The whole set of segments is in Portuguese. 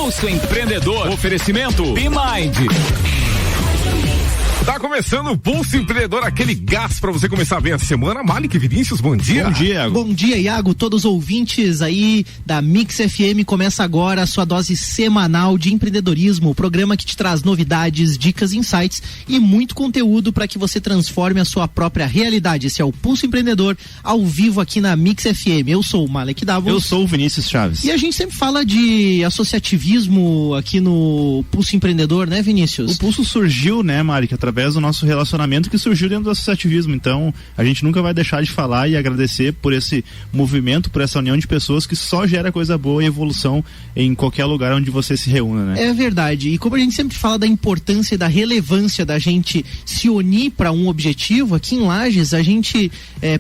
Pulso Empreendedor. Oferecimento B-Mind. Tá começando o Pulso Empreendedor, aquele gás pra você começar bem a semana. Malik Vinícius, bom dia. Bom dia, Iago. Bom dia, Iago. Todos os ouvintes aí da Mix FM, começa agora a sua dose semanal de empreendedorismo, o programa que te traz novidades, dicas, insights e muito conteúdo para que você transforme a sua própria realidade. Esse é o Pulso Empreendedor, ao vivo aqui na Mix FM. Eu sou o Malek Davos. Eu sou o Vinícius Chaves. E a gente sempre fala de associativismo aqui no Pulso Empreendedor, né, Vinícius? O Pulso surgiu, né, Malik, através do nosso relacionamento que surgiu dentro do associativismo. Então, a gente nunca vai deixar de falar e agradecer por esse movimento, por essa união de pessoas que só gera coisa boa e evolução em qualquer lugar onde você se reúna, né? É verdade. E como a gente sempre fala da importância e da relevância da gente se unir para um objetivo, aqui em Lages a gente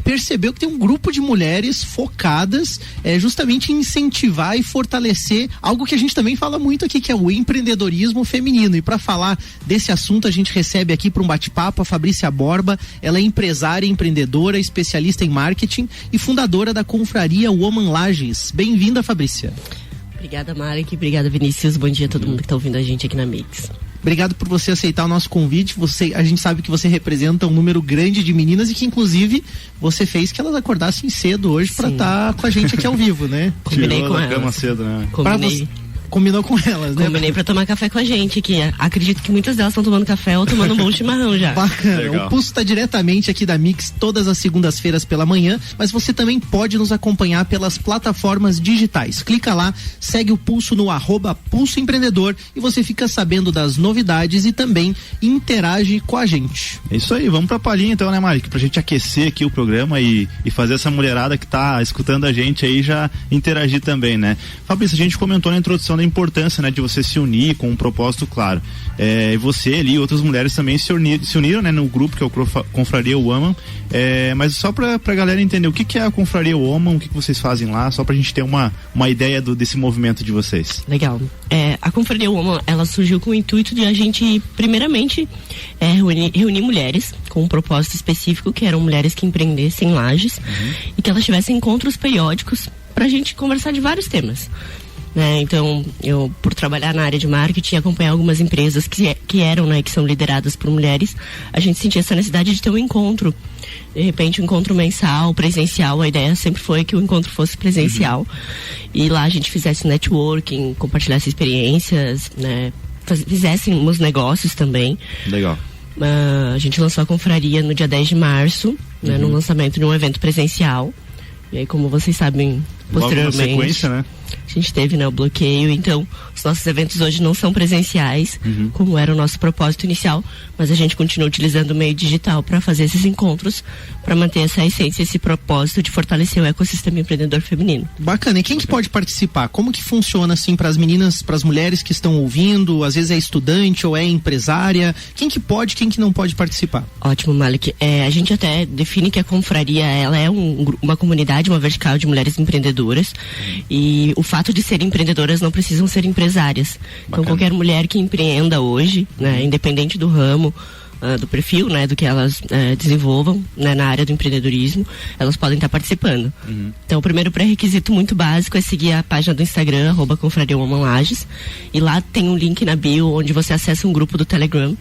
percebeu que tem um grupo de mulheres focadas justamente em incentivar e fortalecer algo que a gente também fala muito aqui, que é o empreendedorismo feminino. E para falar desse assunto, a gente recebe aqui para um bate-papo a Fabrícia Borba. Ela é empresária, empreendedora, especialista em marketing e fundadora da Confraria Woman Lages. Bem-vinda, Fabrícia. Obrigada, Malek. Obrigada, Vinícius. Bom dia a todo mundo que está ouvindo a gente aqui na Mix. Obrigado por você aceitar o nosso convite. A gente sabe que você representa um número grande de meninas e que, inclusive, você fez que elas acordassem cedo hoje para estar com a gente aqui ao vivo, né? Combinei com elas. Cama cedo, né? Combinou com elas, né? Combinei pra tomar café com a gente, que acredito que muitas delas estão tomando café ou tomando um bom chimarrão já. Bacana. Legal. O Pulso está diretamente aqui da Mix todas as segundas-feiras pela manhã, mas você também pode nos acompanhar pelas plataformas digitais. Clica lá, segue o Pulso no @Pulso Empreendedor e você fica sabendo das novidades e também interage com a gente. É isso aí, vamos pra palhinha então, né, Malik? Pra gente aquecer aqui o programa e fazer essa mulherada que tá escutando a gente aí já interagir também, né? Fabrício, a gente comentou na introdução da importância, né, de você se unir com um propósito claro. E você ali e outras mulheres também se uniram, né, no grupo que é o Confraria Woman. Mas só pra galera entender o que é a Confraria Woman, o que vocês fazem lá, só pra gente ter uma ideia desse movimento de vocês. Legal. A Confraria Woman, ela surgiu com o intuito de a gente, primeiramente, reunir mulheres com um propósito específico, que eram mulheres que empreendessem em Lages e que elas tivessem encontros periódicos pra gente conversar de vários temas. Então, eu, por trabalhar na área de marketing e acompanhar algumas empresas que eram, né, que são lideradas por mulheres, a gente sentia essa necessidade de ter um encontro. De repente, um encontro mensal, presencial. A ideia sempre foi que o encontro fosse presencial. E lá a gente fizesse networking, compartilhasse experiências, né, fizéssemos negócios também. Legal. A gente lançou a Confraria no dia 10 de março, né, no lançamento de um evento presencial. E aí, como vocês sabem, posteriormente, logo na sequência, né? A gente teve, né, o bloqueio. Então, os nossos eventos hoje não são presenciais, como era o nosso propósito inicial, mas a gente continua utilizando o meio digital para fazer esses encontros, para manter essa essência, esse propósito de fortalecer o ecossistema empreendedor feminino. Bacana. E quem que pode participar? Como que funciona, assim, para as meninas, para as mulheres que estão ouvindo? Às vezes é estudante ou é empresária. Quem que pode, quem que não pode participar? Ótimo, Malik. A gente até define que a Confraria, ela é uma comunidade, uma vertical de mulheres empreendedoras, e o fato de serem empreendedoras não precisam ser empresárias. Então, qualquer mulher que empreenda hoje, né, independente do ramo, do perfil, né, do que elas desenvolvam, né, na área do empreendedorismo, elas podem estar participando. Então, o primeiro pré-requisito muito básico é seguir a página do Instagram, @ConfrariaWomanLages, e lá tem um link na bio onde você acessa um grupo do Telegram.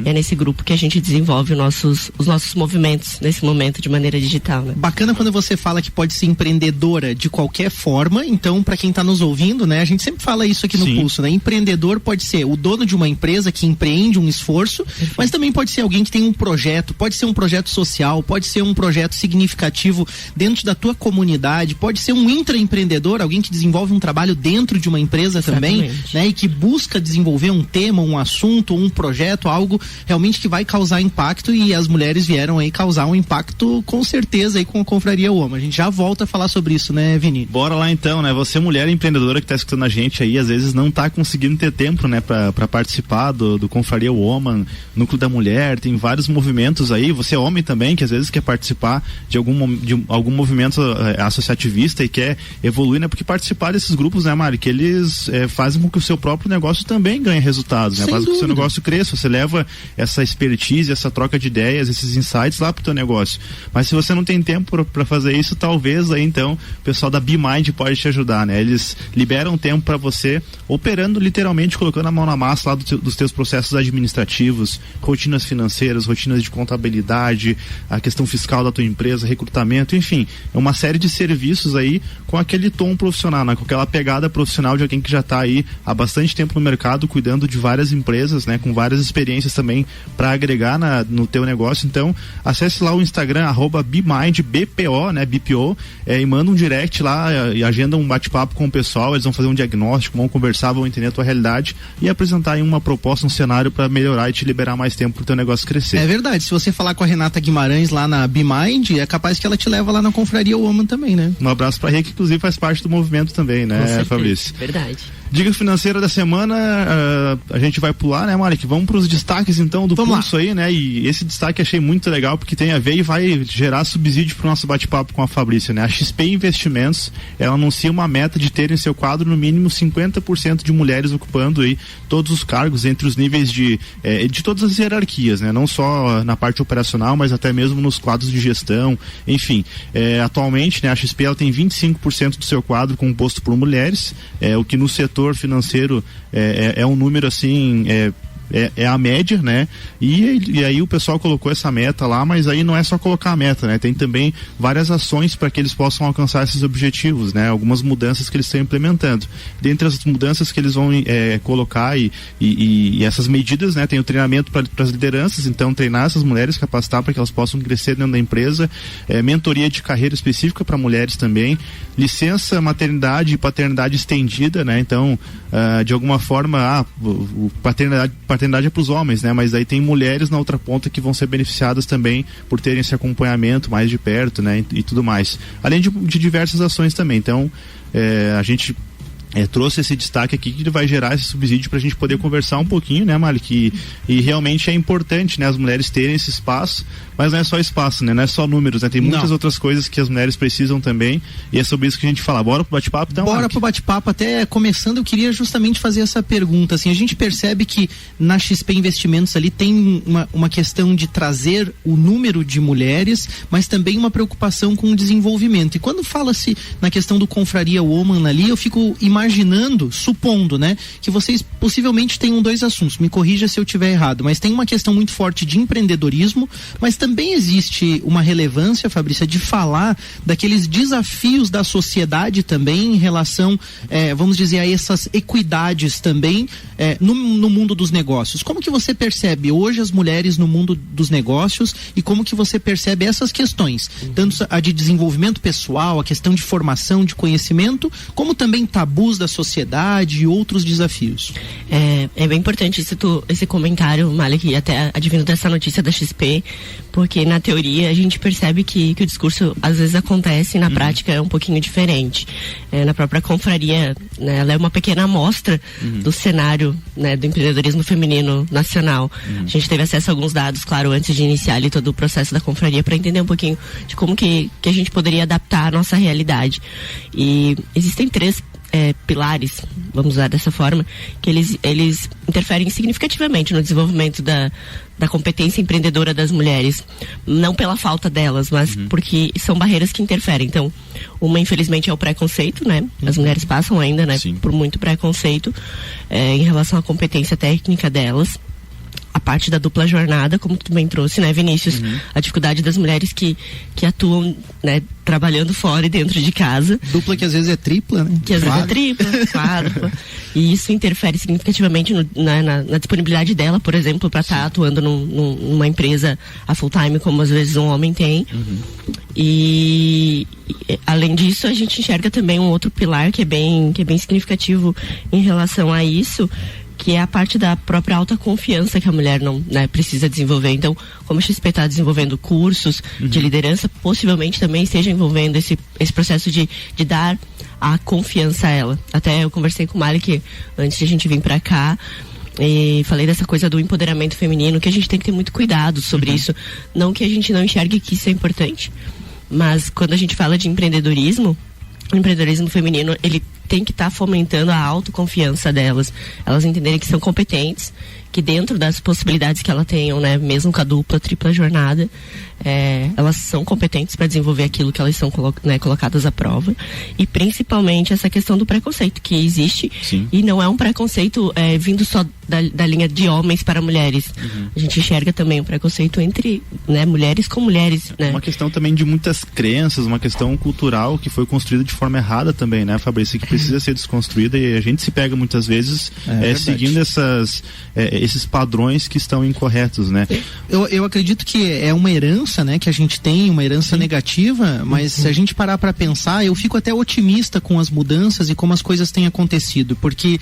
E é nesse grupo que a gente desenvolve os nossos movimentos nesse momento de maneira digital, né? Bacana quando você fala que pode ser empreendedora de qualquer forma. Então, para quem está nos ouvindo, né, a gente sempre fala isso aqui no Pulso, né? Empreendedor pode ser o dono de uma empresa que empreende um esforço, mas também pode ser alguém que tem um projeto, pode ser um projeto social, pode ser um projeto significativo dentro da tua comunidade, pode ser um intraempreendedor, alguém que desenvolve um trabalho dentro de uma empresa também, né? E que busca desenvolver um tema, um assunto, um projeto, algo realmente que vai causar impacto, e as mulheres vieram aí causar um impacto com certeza aí com a Confraria Woman. A gente já volta a falar sobre isso, né, Vini? Bora lá então, né? Você, mulher empreendedora que tá escutando a gente aí, às vezes não tá conseguindo ter tempo, né, pra participar do Confraria Woman, Núcleo da Mulher, mulher, tem vários movimentos aí, você é homem também, que às vezes quer participar de algum movimento associativista e quer evoluir, né? Porque participar desses grupos, né, Mari, que eles fazem com que o seu próprio negócio também ganhe resultados, né? Faz com que o seu negócio cresça, você leva essa expertise, essa troca de ideias, esses insights lá pro teu negócio. Mas se você não tem tempo para fazer isso, talvez aí então o pessoal da BeMind pode te ajudar, né? Eles liberam tempo para você, operando literalmente, colocando a mão na massa lá dos teus processos administrativos, rotinas financeiras, rotinas de contabilidade, a questão fiscal da tua empresa, recrutamento, enfim, é uma série de serviços aí com aquele tom profissional, né? Com aquela pegada profissional de alguém que já está aí há bastante tempo no mercado, cuidando de várias empresas, né? Com várias experiências também para agregar no teu negócio. Então, acesse lá o Instagram, @BeMind, BPO, né? BPO, e manda um direct lá e agenda um bate-papo com o pessoal, eles vão fazer um diagnóstico, vão conversar, vão entender a tua realidade e apresentar aí uma proposta, um cenário para melhorar e te liberar mais tempo pro teu negócio crescer. É verdade, se você falar com a Renata Guimarães lá na BeMind, é capaz que ela te leva lá na Confraria Woman também, né? Um abraço pra Rê, que inclusive faz parte do movimento também, né, Fabrício? Verdade. Dica financeira da semana, a gente vai pular, né, Mari? Vamos pros destaques então do pulso aí, né? E esse destaque achei muito legal porque tem a ver e vai gerar subsídio pro nosso bate-papo com a Fabrícia, né? A XP Investimentos, ela anuncia uma meta de ter em seu quadro no mínimo 50% de mulheres ocupando aí todos os cargos entre os níveis de todas as hierarquias, né? Não só na parte operacional, mas até mesmo nos quadros de gestão, enfim. Atualmente, né, a XP ela tem 25% do seu quadro composto por mulheres, o que no setor financeiro é um número assim, é a média, né? E aí o pessoal colocou essa meta lá, mas aí não é só colocar a meta, né? Tem também várias ações para que eles possam alcançar esses objetivos, né? Algumas mudanças que eles estão implementando. Dentre as mudanças que eles vão colocar e essas medidas, né? Tem o treinamento para as lideranças, então treinar essas mulheres, capacitar para que elas possam crescer dentro da empresa, mentoria de carreira específica para mulheres também, licença maternidade e paternidade estendida, né? Então, de alguma forma, paternidade é para os homens, né? Mas aí tem mulheres na outra ponta que vão ser beneficiadas também por terem esse acompanhamento mais de perto, né? E tudo mais. Além de diversas ações também. Então, a gente trouxe esse destaque aqui que vai gerar esse subsídio pra gente poder conversar um pouquinho, né, Malik? E realmente é importante, né, as mulheres terem esse espaço, mas não é só espaço, né? Não é só números, né? Tem muitas outras coisas que as mulheres precisam também, e é sobre isso que a gente fala. Bora pro bate-papo, então? Bora pro bate-papo. Até começando, eu queria justamente fazer essa pergunta, assim, a gente percebe que na XP Investimentos ali tem uma questão de trazer o número de mulheres, mas também uma preocupação com o desenvolvimento. E quando fala-se na questão do Confraria Woman ali, eu fico imaginando, supondo, né, que vocês possivelmente tenham dois assuntos, me corrija se eu estiver errado, mas tem uma questão muito forte de empreendedorismo, mas também existe uma relevância, Fabrícia, de falar daqueles desafios da sociedade também em relação, vamos dizer, a essas equidades também no mundo dos negócios. Como que você percebe hoje as mulheres no mundo dos negócios e como que você percebe essas questões, tanto a de desenvolvimento pessoal, a questão de formação, de conhecimento, como também tabus da sociedade e outros desafios? É bem importante esse comentário, Malik, até advindo dessa notícia da XP, porque na teoria a gente percebe que o discurso às vezes acontece e na prática é um pouquinho diferente. Na própria confraria, né, ela é uma pequena amostra do cenário, né, do empreendedorismo feminino nacional. A gente teve acesso a alguns dados, claro, antes de iniciar ali todo o processo da confraria, para entender um pouquinho de como que a gente poderia adaptar a nossa realidade. E existem três pilares, vamos usar dessa forma, que eles interferem significativamente no desenvolvimento da competência empreendedora das mulheres, não pela falta delas, mas porque são barreiras que interferem. Então, uma infelizmente é o preconceito, né? As mulheres passam ainda, né, por muito preconceito em relação à competência técnica delas. A parte da dupla jornada, como tu bem trouxe, né, Vinícius? A dificuldade das mulheres que atuam, né, trabalhando fora e dentro de casa. Dupla que às vezes é tripla, né? Que às vezes é tripla, quádrupla. E isso interfere significativamente na disponibilidade dela, por exemplo, para estar atuando numa empresa a full time, como às vezes um homem tem. E além disso, a gente enxerga também um outro pilar que é bem significativo em relação a isso, que é a parte da própria autoconfiança que a mulher não, né, precisa desenvolver. Então, como a XP está desenvolvendo cursos de liderança, possivelmente também esteja envolvendo esse processo de dar a confiança a ela. Até eu conversei com o Malik antes de a gente vir para cá, E falei dessa coisa do empoderamento feminino, que a gente tem que ter muito cuidado sobre isso. Não que a gente não enxergue que isso é importante, mas quando a gente fala de empreendedorismo, o empreendedorismo feminino, ele tem que estar fomentando a autoconfiança delas. Elas entenderem que são competentes, que dentro das possibilidades que elas tenham, né, mesmo com a dupla, tripla jornada, elas são competentes para desenvolver aquilo que elas são colocadas à prova. E principalmente essa questão do preconceito que existe. Sim. E não é um preconceito vindo só da linha de homens para mulheres. A gente enxerga também um preconceito entre, né, mulheres com mulheres, né? Uma questão também de muitas crenças, uma questão cultural que foi construída de forma errada também, né, Fabrício, que precisa ser desconstruída, e a gente se pega muitas vezes seguindo esses padrões que estão incorretos, né? Eu acredito que é uma herança, né, que a gente tem, uma herança negativa, mas se a gente parar para pensar, eu fico até otimista com as mudanças e como as coisas têm acontecido, porque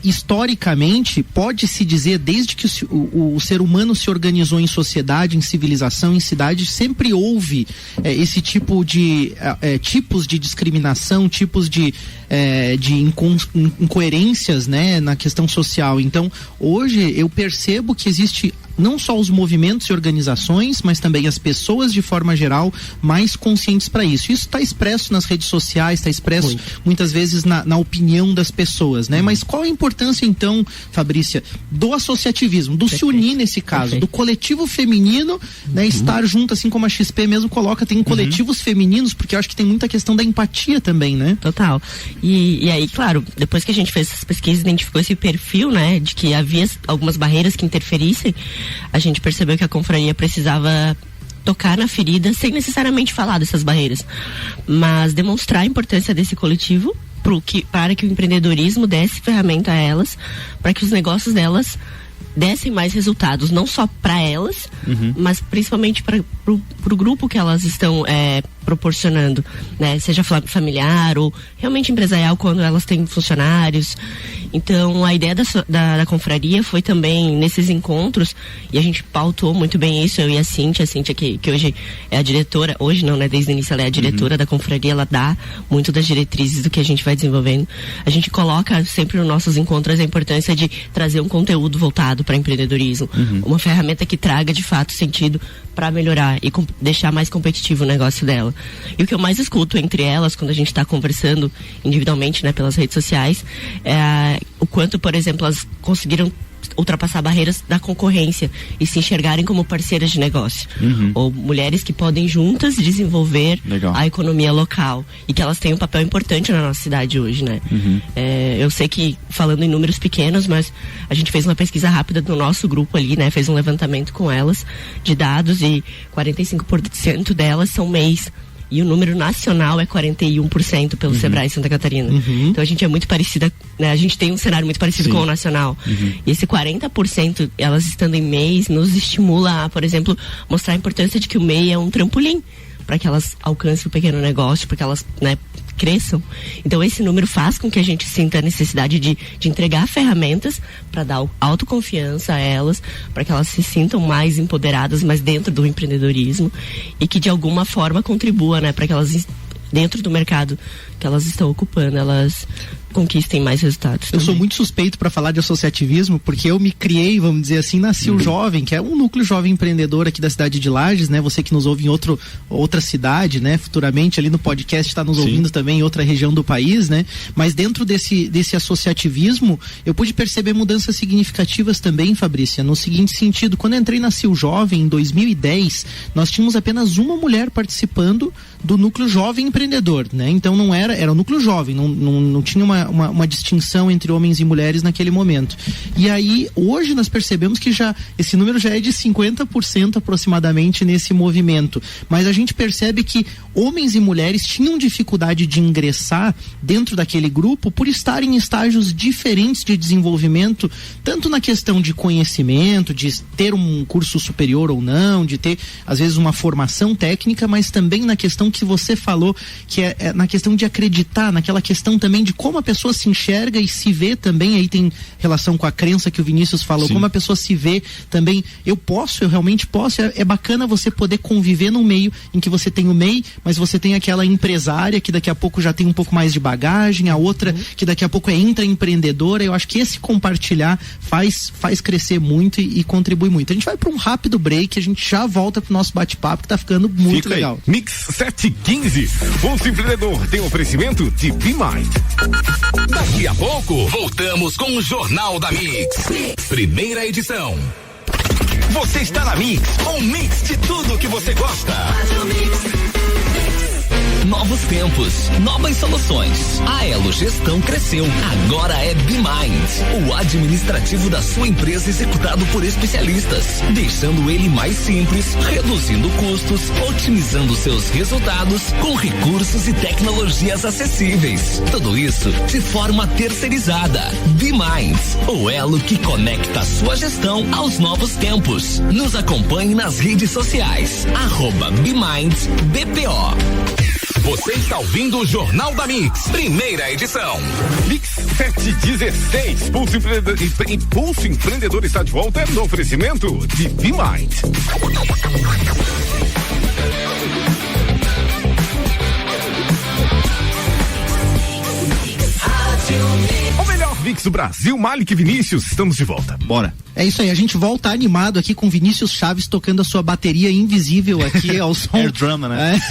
historicamente pode-se dizer, desde que o ser humano se organizou em sociedade, em civilização, em cidade, sempre houve esse tipo de tipos de discriminação, tipos de incoerências, né, na questão social. Então, hoje eu percebo que existe não só os movimentos e organizações, mas também as pessoas de forma geral mais conscientes para isso. Isso está expresso nas redes sociais, está expresso muitas vezes na opinião das pessoas, né? Mas qual a importância então, Fabrícia, do associativismo, do se unir nesse caso, do coletivo feminino, né, estar junto, assim como a XP mesmo coloca, tem coletivos femininos, porque eu acho que tem muita questão da empatia também, né? Total. E aí, claro, depois que a gente fez essas pesquisas, identificou esse perfil, né, de que havia algumas barreiras que interferissem, a gente percebeu que a confraria precisava tocar na ferida sem necessariamente falar dessas barreiras, mas demonstrar a importância desse coletivo para que o empreendedorismo desse ferramenta a elas, para que os negócios delas dessem mais resultados, não só para elas, mas principalmente para o grupo que elas estão proporcionando, né? Seja familiar ou realmente empresarial, quando elas têm funcionários. Então, a ideia da confraria foi também nesses encontros, e a gente pautou muito bem isso, eu e a Cíntia que hoje é a diretora, hoje não, né? Desde o início ela é a diretora da confraria, ela dá muito das diretrizes do que a gente vai desenvolvendo. A gente coloca sempre nos nossos encontros a importância de trazer um conteúdo voltado para empreendedorismo, uma ferramenta que traga de fato sentido para melhorar e deixar mais competitivo o negócio dela. E o que eu mais escuto entre elas, quando a gente está conversando individualmente, né, pelas redes sociais, é o quanto, por exemplo, elas conseguiram ultrapassar barreiras da concorrência e se enxergarem como parceiras de negócio, ou mulheres que podem juntas desenvolver a economia local, e que elas têm um papel importante na nossa cidade hoje, né? Eu sei que, falando em números pequenos, mas a gente fez uma pesquisa rápida no nosso grupo ali, né? Fez um levantamento com elas de dados, e 45% delas são MEIs. E o número nacional é 41% pelo Sebrae Santa Catarina. Então a gente é muito parecida, né? A gente tem um cenário muito parecido com o nacional. E esse 40%, elas estando em MEIs, nos estimula a, por exemplo, mostrar a importância de que o MEI é um trampolim para que elas alcancem o pequeno negócio, para que elas, né, cresçam. Então esse número faz com que a gente sinta a necessidade de entregar ferramentas para dar autoconfiança a elas, para que elas se sintam mais empoderadas, mais dentro do empreendedorismo, e que de alguma forma contribua, né, para que elas, dentro do mercado que elas estão ocupando, elas conquistem mais resultados. Eu sou muito suspeito para falar de associativismo, porque eu me criei, vamos dizer assim, nasci o Jovem, que é um núcleo jovem empreendedor aqui da cidade de Lages, né? Você que nos ouve em outra cidade, né? Futuramente ali no podcast está nos ouvindo também em outra região do país, né? Mas dentro desse associativismo, eu pude perceber mudanças significativas também, Fabrícia, no seguinte sentido: quando eu entrei na Sil Jovem em 2010, nós tínhamos apenas uma mulher participando do núcleo jovem empreendedor, né? Então não era o núcleo jovem, não tinha uma distinção entre homens e mulheres naquele momento. E aí, hoje nós percebemos que esse número já é de 50% aproximadamente nesse movimento. Mas a gente percebe que homens e mulheres tinham dificuldade de ingressar dentro daquele grupo por estarem em estágios diferentes de desenvolvimento, tanto na questão de conhecimento, de ter um curso superior ou não, de ter, às vezes, uma formação técnica, mas também na questão que você falou, que é na questão de acreditar naquela questão também de como a pessoa se enxerga e se vê também, aí tem relação com a crença que o Vinícius falou, como a pessoa se vê também, eu realmente posso, é bacana você poder conviver num meio em que você tem o MEI, mas você tem aquela empresária que daqui a pouco já tem um pouco mais de bagagem, a outra que daqui a pouco é intraempreendedora. Eu acho que esse compartilhar faz crescer muito e contribui muito. A gente vai para um rápido break, a gente já volta pro nosso bate-papo que tá ficando muito legal. Mix 715, Pulso Empreendedor tem oferecimento de B-Mind. Daqui a pouco, voltamos com o Jornal da Mix. Primeira edição. Você está na Mix, um mix de tudo que você gosta. Novos tempos, novas soluções. A Elo Gestão cresceu. Agora é B-Mind, o administrativo da sua empresa executado por especialistas, deixando ele mais simples, reduzindo custos, otimizando seus resultados com recursos e tecnologias acessíveis. Tudo isso de forma terceirizada. B-Mind, o elo que conecta a sua gestão aos novos tempos. Nos acompanhe nas redes sociais. @B-Mind-BPO. Você está ouvindo o Jornal da Mix, primeira edição. Mix 716, Pulso Empreendedor está de volta no oferecimento de B-Mind. O melhor mix do Brasil, Malik e Vinícius, estamos de volta. Bora. É isso aí, a gente volta animado aqui com Vinícius Chaves tocando a sua bateria invisível aqui ao som. Air drama, né?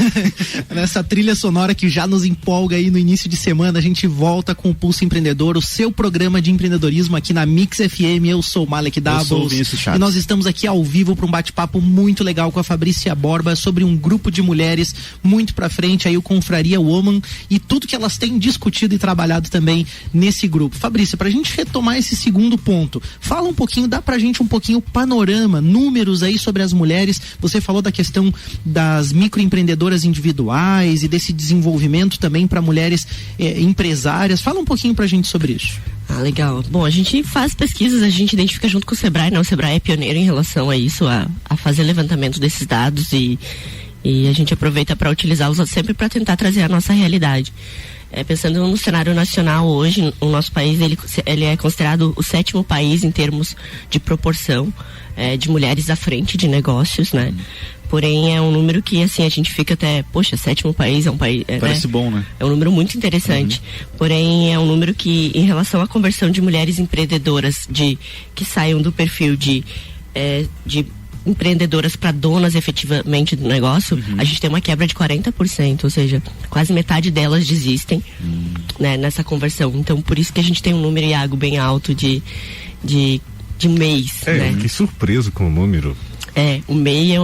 Nessa trilha sonora que já nos empolga aí no início de semana, a gente volta com o Pulso Empreendedor, o seu programa de empreendedorismo aqui na Mix FM. Eu sou o Malek Doubles. Eu sou o Vinícius Chaves. E nós estamos aqui ao vivo para um bate-papo muito legal com a Fabrícia Borba sobre um grupo de mulheres muito pra frente, aí o Confraria Woman e tudo que elas têm discutido e trabalhado também nesse grupo. Fabrícia, pra gente retomar esse segundo ponto, fala um pouquinho, dá pra gente um pouquinho o panorama, números aí sobre as mulheres. Você falou da questão das microempreendedoras individuais e desse desenvolvimento também para mulheres empresárias. Fala um pouquinho pra gente sobre isso. Ah, legal. Bom, a gente faz pesquisas, a gente identifica junto com o Sebrae, né? O Sebrae é pioneiro em relação a isso, a fazer levantamento desses dados e a gente aproveita para utilizá-los sempre para tentar trazer a nossa realidade. Pensando no cenário nacional hoje, o nosso país ele é considerado o 7º país em termos de proporção de mulheres à frente de negócios, né? Porém, é um número que, assim, a gente fica até, poxa, 7º país é um país... Parece bom, né? É um número muito interessante. Porém, é um número que, em relação à conversão de mulheres empreendedoras que saiam do perfil de empreendedoras para donas efetivamente do negócio, a gente tem uma quebra de 40%, ou seja, quase metade delas desistem, né, nessa conversão. Então, por isso que a gente tem um número, Iago, bem alto de MEIs. Né? Que surpreso com o número. O MEI,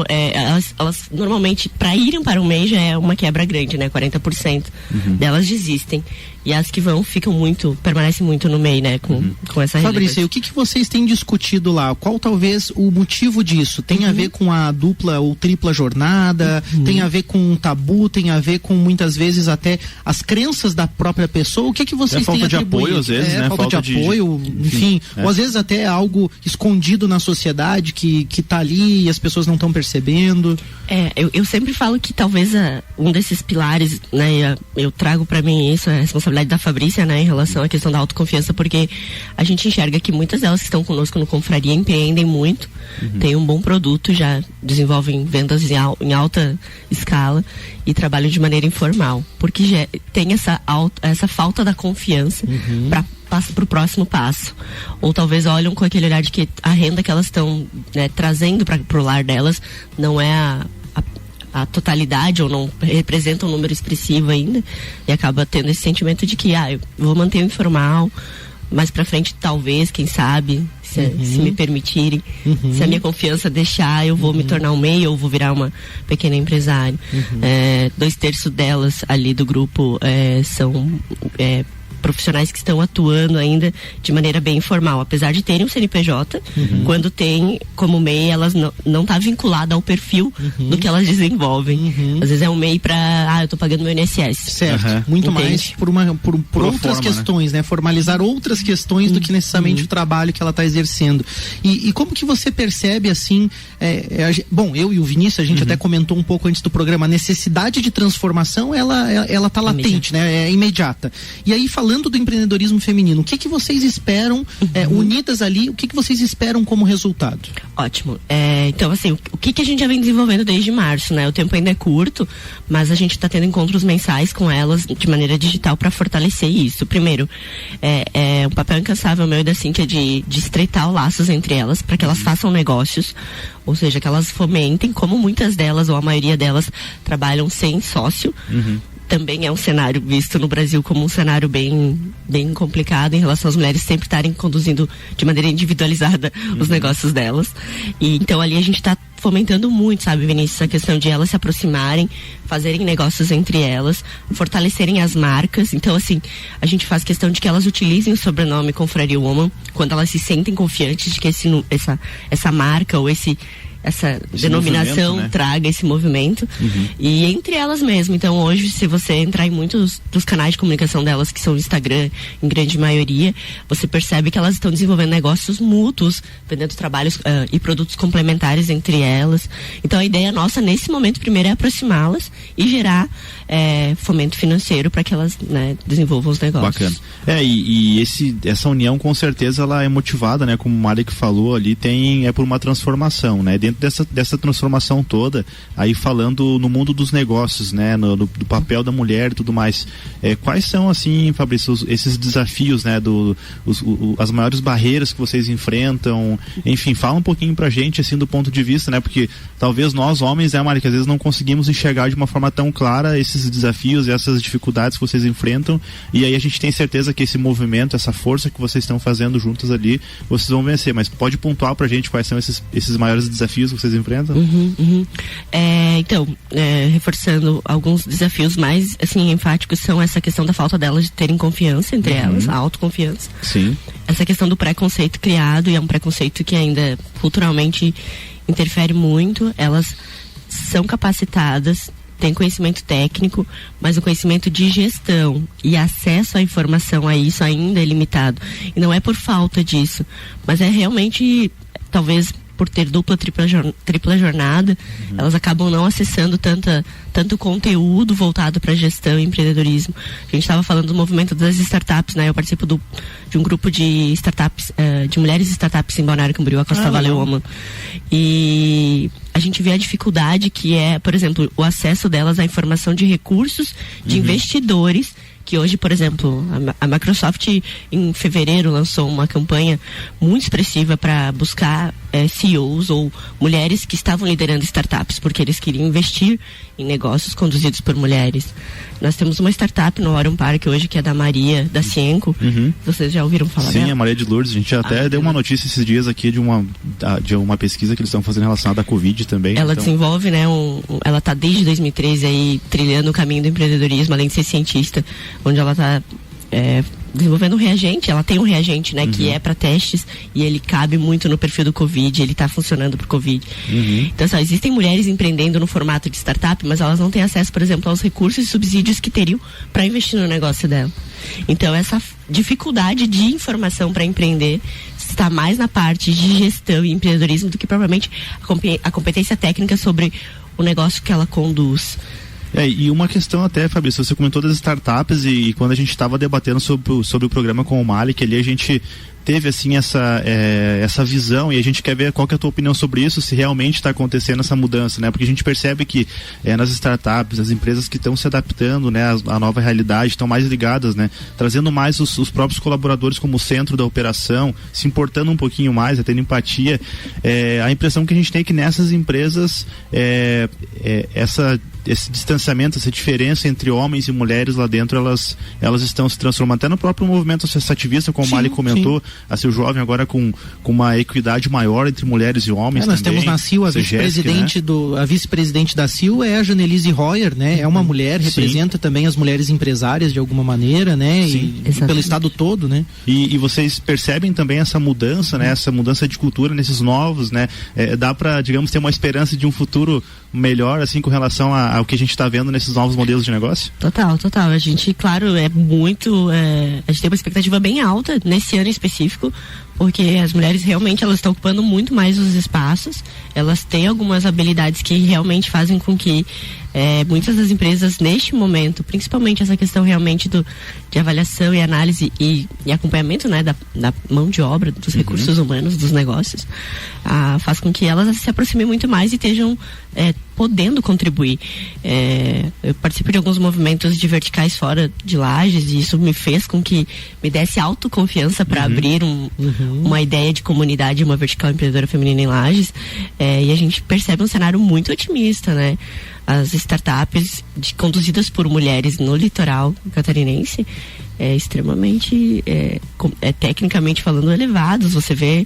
elas normalmente, para irem para o MEI já é uma quebra grande, né? 40% delas desistem. E as que permanecem muito no MEI, né? Com essa realidade. Fabrícia, e o que vocês têm discutido lá? Qual talvez o motivo disso? Tem a ver com a dupla ou tripla jornada? Tem a ver com um tabu? Tem a ver com, muitas vezes, até as crenças da própria pessoa? O que vocês têm atribuído? Falta de apoio, às vezes, né? Falta de apoio, enfim. Ou às vezes até algo escondido na sociedade que tá ali e as pessoas não estão percebendo. Eu sempre falo que talvez um desses pilares, né? Eu trago para mim isso, a responsabilidade da Fabrícia, né, em relação à questão da autoconfiança, porque a gente enxerga que muitas delas que estão conosco no Confraria empreendem muito, têm um bom produto, já desenvolvem vendas em alta escala e trabalham de maneira informal, porque já tem essa falta da confiança para o próximo passo, ou talvez olham com aquele olhar de que a renda que elas estão, né, trazendo para o lar delas não é a totalidade ou não representa um número expressivo ainda, e acaba tendo esse sentimento de que eu vou manter o informal, mais pra frente talvez, quem sabe, se me permitirem, se a minha confiança deixar, eu vou me tornar um MEI ou vou virar uma pequena empresária. 2/3 delas ali do grupo são profissionais que estão atuando ainda de maneira bem informal, apesar de terem um CNPJ, quando tem como MEI, elas não tá vinculada ao perfil do que elas desenvolvem. Às vezes é um MEI para, eu tô pagando meu INSS. Certo, muito mais por outras questões, né? Formalizar outras questões do que necessariamente o trabalho que ela está exercendo. E como que você percebe, assim, bom, eu e o Vinícius, a gente até comentou um pouco antes do programa, a necessidade de transformação, ela tá latente, né? É imediata. E aí, falando do empreendedorismo feminino, o que vocês esperam, unidas ali, o que vocês esperam como resultado? Ótimo. Então, assim, o que a gente já vem desenvolvendo desde março, né? O tempo ainda é curto, mas a gente está tendo encontros mensais com elas de maneira digital para fortalecer isso. Primeiro, é um papel incansável meu e da Cíntia de estreitar laços entre elas, para que elas façam negócios, ou seja, que elas fomentem, como muitas delas, ou a maioria delas, trabalham sem sócio. Também é um cenário visto no Brasil como um cenário bem complicado em relação às mulheres sempre estarem conduzindo de maneira individualizada os negócios delas. E então ali a gente está fomentando muito, sabe, Vinícius, a questão de elas se aproximarem, fazerem negócios entre elas, fortalecerem as marcas. Então, assim, a gente faz questão de que elas utilizem o sobrenome Confraria Woman quando elas se sentem confiantes de que essa marca ou essa denominação, né, traga esse movimento e entre elas mesmo. Então hoje, se você entrar em muitos dos canais de comunicação delas, que são o Instagram, em grande maioria, você percebe que elas estão desenvolvendo negócios mútuos, vendendo trabalhos e produtos complementares entre elas. Então a ideia nossa nesse momento primeiro é aproximá-las e gerar fomento financeiro para que elas, né, desenvolvam os negócios. Bacana. Essa união com certeza ela é motivada, né, como o Malik falou ali, por uma transformação, né, dentro dessa transformação toda, aí falando no mundo dos negócios, né, do papel da mulher e tudo mais, quais são, assim, Fabrício, esses desafios, né, as maiores barreiras que vocês enfrentam, enfim, fala um pouquinho pra gente, assim, do ponto de vista, né, porque talvez nós homens, né, Malik, às vezes não conseguimos enxergar de uma forma tão clara esses desafios e essas dificuldades que vocês enfrentam, e aí a gente tem certeza que esse movimento, essa força que vocês estão fazendo juntos ali, vocês vão vencer, mas pode pontuar pra gente quais são esses maiores desafios que vocês enfrentam? Então, reforçando alguns desafios mais, assim, enfáticos, são essa questão da falta delas de terem confiança entre elas, a autoconfiança. Sim. Essa questão do preconceito criado, e é um preconceito que ainda culturalmente interfere muito. Elas são capacitadas, têm conhecimento técnico, mas o conhecimento de gestão e acesso à informação a isso ainda é limitado. E não é por falta disso, mas é realmente, talvez por ter dupla, tripla jornada, elas acabam não acessando tanto conteúdo voltado para gestão e empreendedorismo. A gente estava falando do movimento das startups, né? Eu participo de um grupo de startups, de mulheres startups em Balneário Camboriú, a Costa Valley Woman. E a gente vê a dificuldade que é, por exemplo, o acesso delas à informação de recursos de investidores, que hoje, por exemplo, a Microsoft em fevereiro lançou uma campanha muito expressiva para buscar CEOs ou mulheres que estavam liderando startups, porque eles queriam investir em negócios conduzidos por mulheres. Nós temos uma startup no Orion Park hoje, que é da Maria, da Cienco. Vocês já ouviram falar dela? Sim, a Maria de Lourdes. A gente até deu uma notícia esses dias aqui de uma pesquisa que eles estão fazendo relacionada à Covid também. Ela desenvolve, né, ela está desde 2013 aí trilhando o caminho do empreendedorismo, além de ser cientista, onde ela está desenvolvendo um reagente. Ela tem um reagente, né, que é para testes, e ele cabe muito no perfil do Covid, ele está funcionando para o Covid. Então, só existem mulheres empreendendo no formato de startup, mas elas não têm acesso, por exemplo, aos recursos e subsídios que teriam para investir no negócio dela. Então, essa dificuldade de informação para empreender está mais na parte de gestão e empreendedorismo do que provavelmente a competência técnica sobre o negócio que ela conduz. E uma questão até, Fabrício, você comentou das startups e quando a gente estava debatendo sobre o programa com o Malik, ali a gente teve assim essa visão, e a gente quer ver qual que é a tua opinião sobre isso, se realmente está acontecendo essa mudança, né? Porque a gente percebe que nas startups, as empresas que estão se adaptando, né, à nova realidade, estão mais ligadas, né, trazendo mais os próprios colaboradores como centro da operação, se importando um pouquinho mais, tendo empatia. A impressão que a gente tem é que nessas empresas essa esse distanciamento, essa diferença entre homens e mulheres lá dentro, elas estão se transformando até no próprio movimento associativista, como o Mali comentou, a Sil Jovem agora com uma equidade maior entre mulheres e homens. Nós também. Temos na Sil a vice-presidente, né? A vice-presidente da Sil é a Janelise Royer, né? É uma mulher, representa também as mulheres empresárias de alguma maneira, né? E pelo estado todo, né? E vocês percebem também essa mudança, né? Essa mudança de cultura nesses novos, né? Dá para, digamos, ter uma esperança de um futuro melhor, assim, com relação ao que a gente está vendo nesses novos modelos de negócio? Total. A gente, claro, a gente tem uma expectativa bem alta nesse ano específico, porque as mulheres realmente elas estão ocupando muito mais os espaços, elas têm algumas habilidades que realmente fazem com que muitas das empresas neste momento, principalmente essa questão realmente de avaliação e análise e acompanhamento, né, da mão de obra, dos recursos humanos, dos negócios, faz com que elas se aproximem muito mais e estejam podendo contribuir. Eu participo de alguns movimentos de verticais fora de Lages e isso me fez com que me desse autoconfiança para abrir uma ideia de comunidade, uma vertical empreendedora feminina em Lages, e a gente percebe um cenário muito otimista, né? As startups conduzidas por mulheres no litoral catarinense extremamente, tecnicamente falando, elevados. Você vê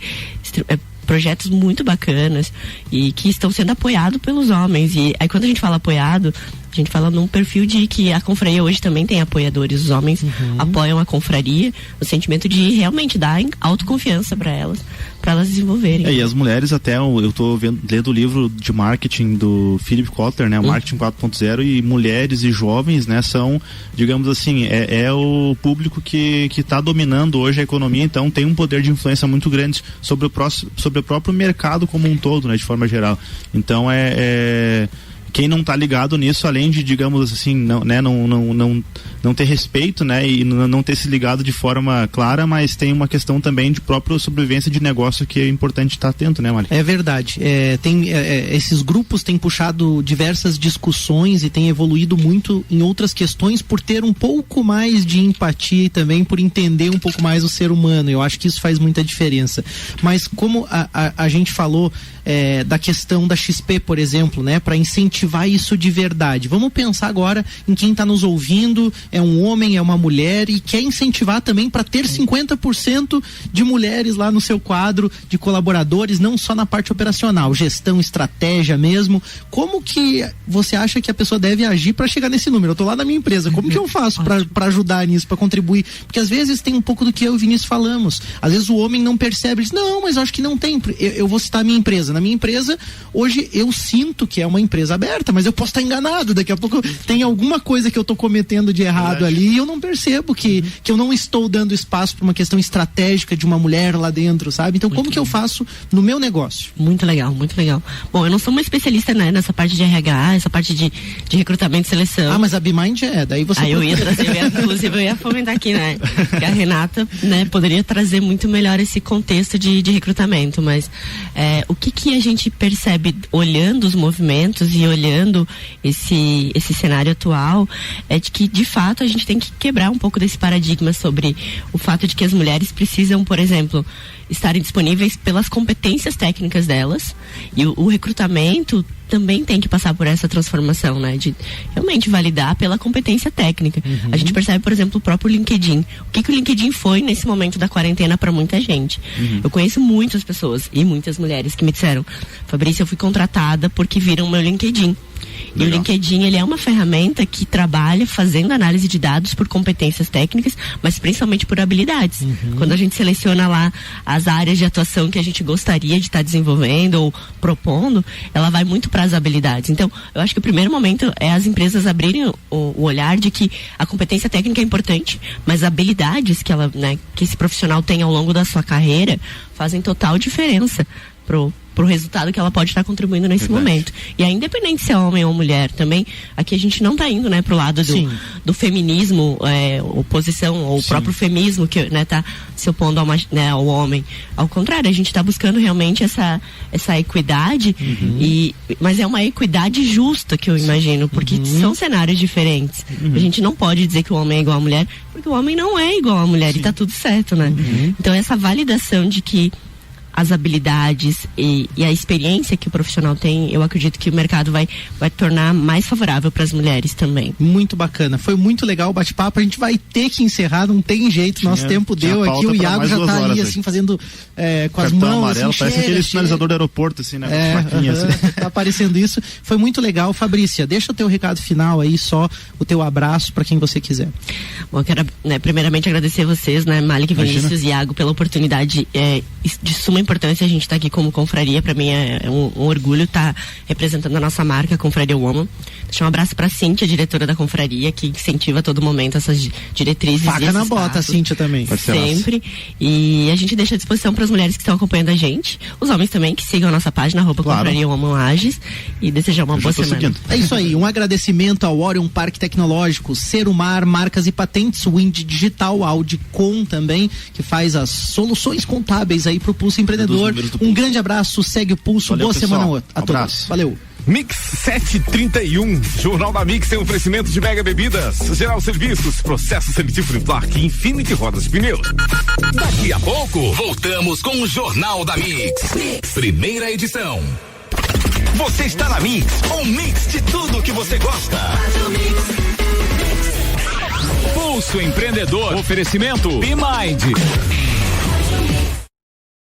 projetos muito bacanas e que estão sendo apoiados pelos homens. E aí quando a gente fala apoiado, a gente fala num perfil de que a confraria hoje também tem apoiadores. Os homens apoiam a confraria, o sentimento de realmente dar autoconfiança para elas desenvolverem. E as mulheres até, eu tô lendo o livro de marketing do Philip Kotler, né? O Marketing 4.0, e mulheres e jovens, né? São, digamos assim, o público que está dominando hoje a economia, então tem um poder de influência muito grande sobre o próprio mercado como um todo, né? De forma geral. Então quem não está ligado nisso, além de, digamos assim, não ter respeito, né, e não ter se ligado de forma clara, mas tem uma questão também de própria sobrevivência de negócio que é importante estar atento, né, Mari? É verdade. Esses grupos têm puxado diversas discussões e têm evoluído muito em outras questões por ter um pouco mais de empatia e também por entender um pouco mais o ser humano. Eu acho que isso faz muita diferença. Mas como a gente falou da questão da XP, por exemplo, né, para incentivar isso de verdade. Vamos pensar agora em quem está nos ouvindo, é um homem, é uma mulher e quer incentivar também para ter 50% de mulheres lá no seu quadro de colaboradores, não só na parte operacional, gestão, estratégia mesmo. Como que você acha que a pessoa deve agir para chegar nesse número? Eu tô lá na minha empresa, como que eu faço para ajudar nisso, para contribuir? Porque às vezes tem um pouco do que eu e o Vinícius falamos. Às vezes o homem não percebe, diz, não, mas eu acho que não tem. Eu vou citar a minha empresa. Na minha empresa, hoje eu sinto que é uma empresa aberta, mas eu posso estar enganado. Daqui a pouco tem alguma coisa que eu estou cometendo de errado ali e eu não percebo que eu não estou dando espaço para uma questão estratégica de uma mulher lá dentro, sabe? Então, como que eu faço no meu negócio? Muito legal, muito legal. Bom, eu não sou uma especialista, né, nessa parte de RH, essa parte de recrutamento e seleção. Mas a BeMind daí você... Inclusive eu ia fomentar aqui, né, que a Renata, né, poderia trazer muito melhor esse contexto de recrutamento, mas o que a gente percebe olhando os movimentos e olhando esse cenário atual é de que, de fato, a gente tem que quebrar um pouco desse paradigma sobre o fato de que as mulheres precisam, por exemplo, estarem disponíveis pelas competências técnicas delas, e o recrutamento também tem que passar por essa transformação, né, de realmente validar pela competência técnica. A gente percebe, por exemplo, o próprio LinkedIn. O que o LinkedIn foi nesse momento da quarentena para muita gente? Eu conheço muitas pessoas e muitas mulheres que me disseram, Fabrícia, eu fui contratada porque viram meu LinkedIn. E o LinkedIn, ele é uma ferramenta que trabalha fazendo análise de dados por competências técnicas, mas principalmente por habilidades. Quando a gente seleciona lá as áreas de atuação que a gente gostaria de estar desenvolvendo ou propondo, ela vai muito para as habilidades. Então, eu acho que o primeiro momento é as empresas abrirem o olhar de que a competência técnica é importante, mas habilidades que que esse profissional tem ao longo da sua carreira fazem total diferença pro resultado que ela pode estar contribuindo nesse momento. E aí, independente se é homem ou mulher, também, aqui a gente não está indo, né, pro lado do feminismo, oposição, ou o próprio feminismo que, né, tá se opondo ao homem. Ao contrário, a gente está buscando realmente essa equidade, mas é uma equidade justa, que eu imagino, porque são cenários diferentes. A gente não pode dizer que o homem é igual à mulher, porque o homem não é igual à mulher, e tá tudo certo, né? Então, essa validação de que as habilidades e a experiência que o profissional tem, eu acredito que o mercado vai tornar mais favorável para as mulheres também. Muito bacana, foi muito legal o bate-papo. A gente vai ter que encerrar, não tem jeito, nosso tempo deu aqui, o Iago já tá ali assim fazendo com as mãos amarelo, assim, parece aquele sinalizador do aeroporto assim, né? Assim. Tá aparecendo isso, foi muito legal. Fabrícia, deixa o teu recado final aí, só o teu abraço para quem você quiser. Bom, eu quero primeiramente agradecer vocês, né, Malik, Vinícius e Iago, pela oportunidade de suma importância a gente estar aqui como confraria. Para mim é um orgulho estar representando a nossa marca, a Confraria Woman. Deixar um abraço para Cíntia, diretora da confraria, que incentiva a todo momento essas diretrizes. Paga na bota, a Cíntia também. Sempre. E a gente deixa à disposição para as mulheres que estão acompanhando a gente, os homens também, que sigam a nossa página, Confraria Woman Lages, e desejar uma boa semana. Seguindo. É isso aí, um agradecimento ao Orion Parque Tecnológico, Serumar, Marcas e Patentes, Wind Digital, Audicom também, que faz as soluções contábeis aí pro Pulso Empreendedor. Um grande abraço, segue o Pulso, valeu, boa pessoal. semana a todos. Valeu. Mix 731, Jornal da Mix tem oferecimento de Mega Bebidas, Geral Serviços, Processo Seletivo Emplaque, Infinity Rodas de Pneus. Daqui a pouco, voltamos com o Jornal da Mix. Primeira edição. Você está na Mix, um mix de tudo que você gosta. Pulso Empreendedor, oferecimento Be Mind.